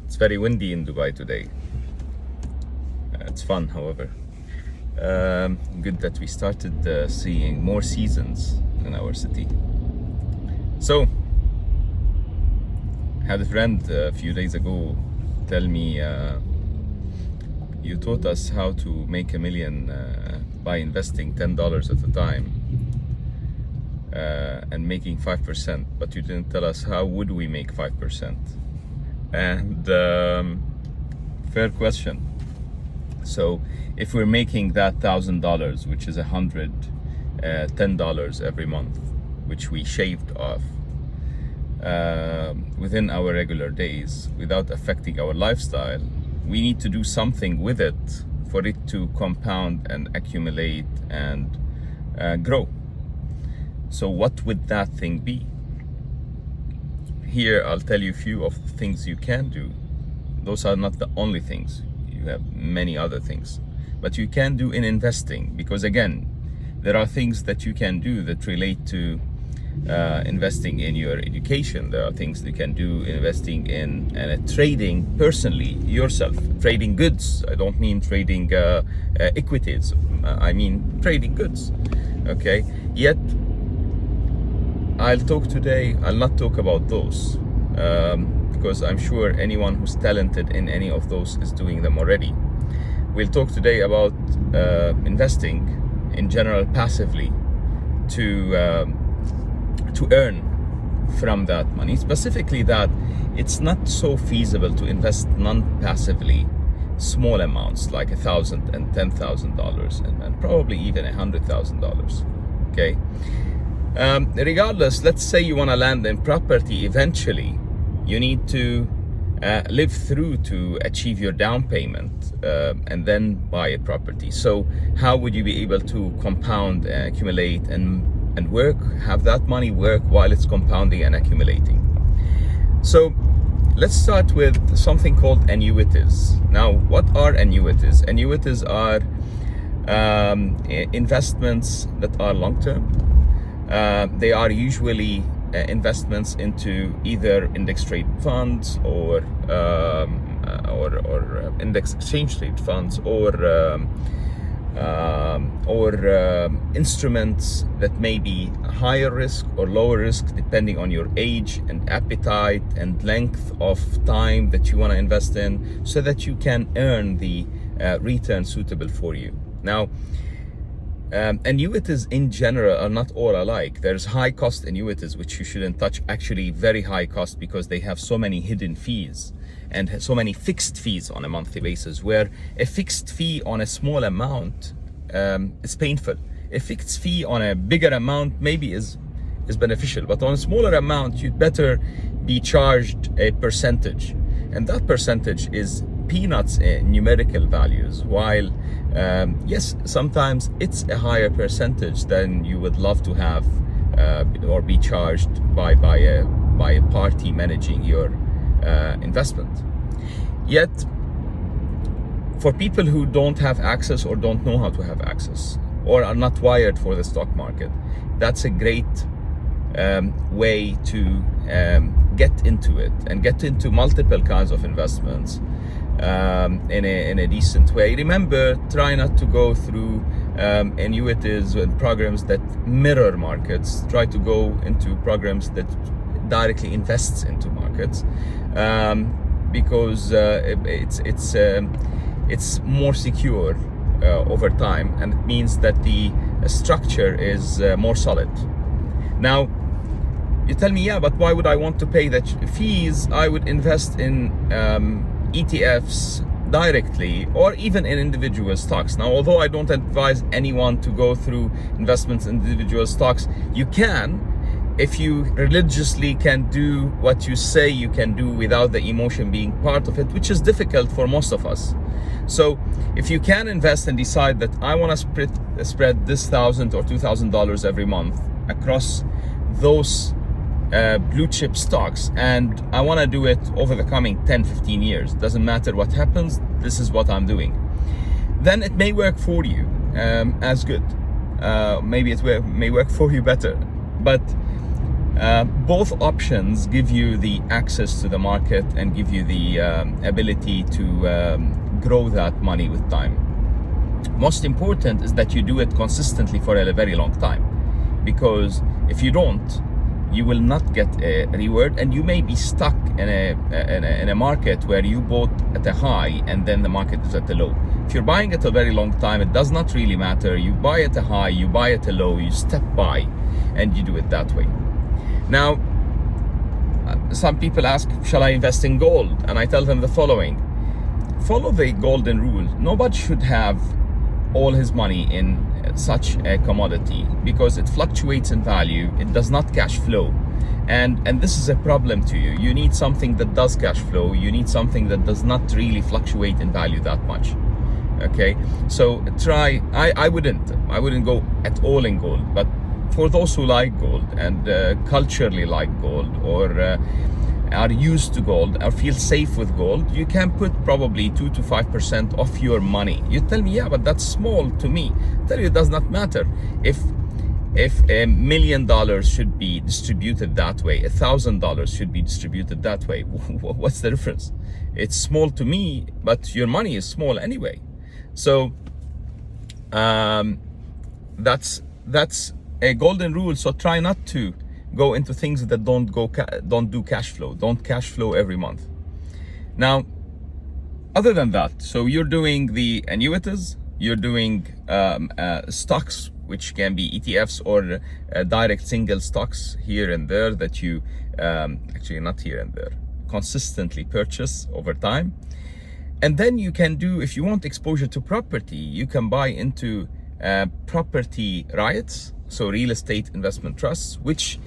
It's very windy in Dubai today. It's fun, however. Good that we started seeing more seasons in our city. So, had a friend a few days ago tell me, you taught us how to make $1 million by investing $10 at a time and making 5%, but you didn't tell us how would we make 5%. And fair question. So if we're making that $1,000, which is $110 every month, which we shaved off within our regular days without affecting our lifestyle, we need to do something with it for it to compound and accumulate and grow. So what would that thing be? Here I'll tell you a few of the things you can do. Those are not the only things. You have many other things, but you can do in investing, because again, there are things that you can do that relate to investing in your education. There are things you can do investing in trading personally, yourself, trading goods. I don't mean trading equities. I mean trading goods. Okay. Yet I'll not talk about those because I'm sure anyone who's talented in any of those is doing them already. We'll talk today about investing in general passively to earn from that money. Specifically that it's not so feasible to invest non-passively small amounts like $1,000 and $10,000 and probably even $100,000. Okay. Regardless, let's say you want to land in property eventually, you need to live through to achieve your down payment and then buy a property. So how would you be able to compound, accumulate and work, have that money work while it's compounding and accumulating? So let's start with something called annuities. Now, what are annuities? Annuities are investments that are long-term. They are usually investments into either index rate funds or index exchange rate funds or instruments that may be higher risk or lower risk depending on your age and appetite and length of time that you want to invest in, so that you can earn the return suitable for you. Now, annuities in general are not all alike. There's high cost annuities which you shouldn't touch, actually very high cost, because they have so many hidden fees and so many fixed fees on a monthly basis, where a fixed fee on a small amount is painful. A fixed fee on a bigger amount maybe is beneficial, but on a smaller amount you'd better be charged a percentage, and that percentage is peanuts in numerical values, while yes, sometimes it's a higher percentage than you would love to have or be charged by a party managing your investment. Yet for people who don't have access or don't know how to have access or are not wired for the stock market, that's a great way to get into it and get into multiple kinds of investments in a decent way. Remember, try not to go through annuities and programs that mirror markets. Try to go into programs that directly invests into markets, because it's more secure over time, and it means that the structure is more solid. Now, you tell me, yeah, but why would I want to pay that fees? I would invest in ETFs directly, or even in individual stocks. Now, although I don't advise anyone to go through investments in individual stocks, you can, if you religiously can do what you say you can do without the emotion being part of it, which is difficult for most of us. So if you can invest and decide that I want to spread this $1,000 or $2,000 every month across those blue chip stocks, and I want to do it over the coming 10-15 years, doesn't matter what happens, this is what I'm doing, then it may work for you as good. Maybe it may work for you better, but Both options give you the access to the market and give you the ability to grow that money with time. Most important is that you do it consistently for a very long time, because if you don't, you will not get a reward, and you may be stuck in a market where you bought at a high and then the market is at a low. If you're buying at a very long time, it does not really matter. You buy at a high, you buy at a low, you step by, and you do it that way. Now, some people ask, shall I invest in gold? And I tell them the following: follow the golden rule. Nobody should have all his money in such a commodity, because it fluctuates in value, it does not cash flow, and this is a problem to you. You need something that does cash flow. You need something that does not really fluctuate in value that much. Okay, so try. I wouldn't go at all in gold, but for those who like gold and culturally like gold, or are used to gold or feel safe with gold, you can put probably 2 to 5% of your money. You tell me, yeah, but that's small to me. I tell you, it does not matter. If $1 million should be distributed that way, $1,000 should be distributed that way, what's the difference? It's small to me, but your money is small anyway. So that's a golden rule. So try not to go into things that don't do cash flow, don't cash flow every month. Now, other than that, so you're doing the annuities, you're doing stocks, which can be ETFs or direct single stocks here and there that you actually not here and there, consistently purchase over time. And then you can do, if you want exposure to property, you can buy into property REITs, so real estate investment trusts, which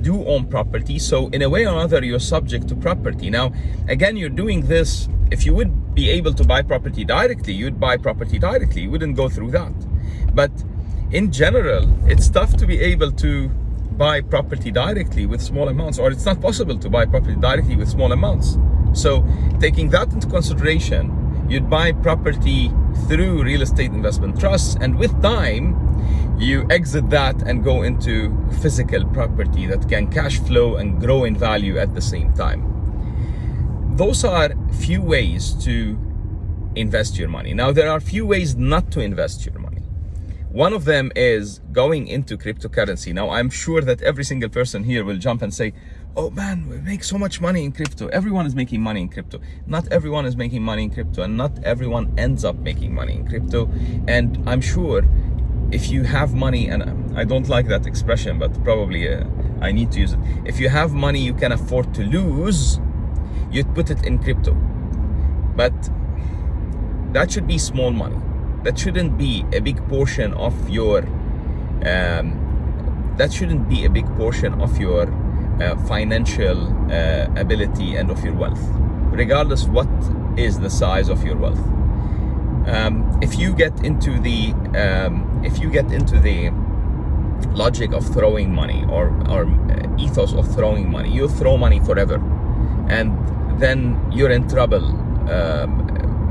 do own property. So in a way or another, you're subject to property. Now, again, you're doing this. If you would be able to buy property directly, you'd buy property directly. You wouldn't go through that. But in general, it's tough to be able to buy property directly with small amounts, or it's not possible to buy property directly with small amounts. So taking that into consideration, you'd buy property through real estate investment trusts, and with time, you exit that and go into physical property that can cash flow and grow in value at the same time. Those are few ways to invest your money. Now, there are few ways not to invest your money. One of them is going into cryptocurrency. Now, I'm sure that every single person here will jump and say, oh man, we make so much money in crypto. Everyone is making money in crypto. Not everyone is making money in crypto, and not everyone ends up making money in crypto. And I'm sure if you have money, and I don't like that expression, but probably I need to use it. If you have money you can afford to lose, you'd put it in crypto. But that should be small money. That shouldn't be a big portion of your financial ability and of your wealth, regardless what is the size of your wealth. If you get into the logic of throwing money, or ethos of throwing money, you'll throw money forever, and then you're in trouble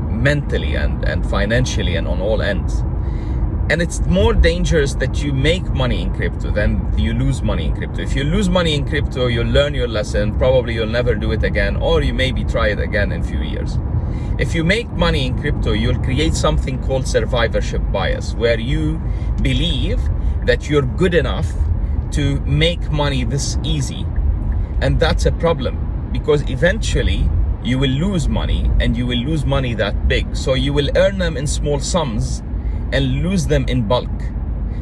mentally and financially and on all ends. And it's more dangerous that you make money in crypto than you lose money in crypto. If you lose money in crypto, you'll learn your lesson. Probably you'll never do it again, or you maybe try it again in a few years. If you make money in crypto, you'll create something called survivorship bias, where you believe that you're good enough to make money this easy. And that's a problem, because eventually you will lose money, and you will lose money that big. So you will earn them in small sums and lose them in bulk.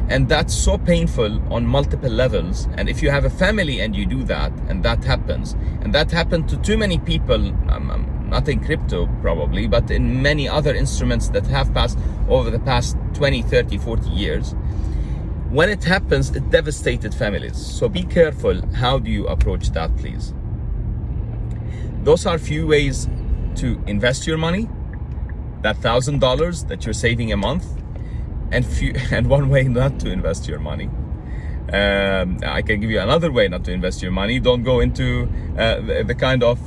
And that's so painful on multiple levels. And if you have a family and you do that, and that happens, and that happened to too many people, not in crypto probably, but in many other instruments that have passed over the past 20, 30, 40 years, when it happens, it devastated families. So be careful. How do you approach that, please? Those are few ways to invest your money, that $1,000 that you're saving a month, and one way not to invest your money. I can give you another way not to invest your money. Don't go into the kind of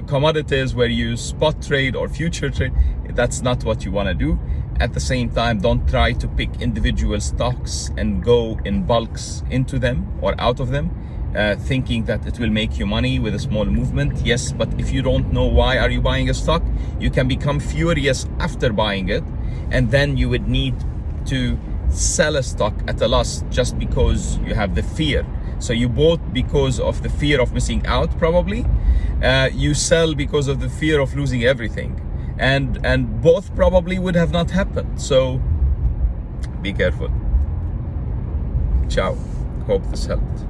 commodities where you spot trade or future trade. That's not what you want to do. At the same time, don't try to pick individual stocks and go in bulks into them or out of them. thinking that it will make you money with a small movement. Yes, but if you don't know why are you buying a stock, you can become furious after buying it, and then you would need to sell a stock at a loss just because you have the fear. So you bought because of the fear of missing out, probably. You sell because of the fear of losing everything, and both probably would have not happened. So be careful. Ciao. Hope this helped.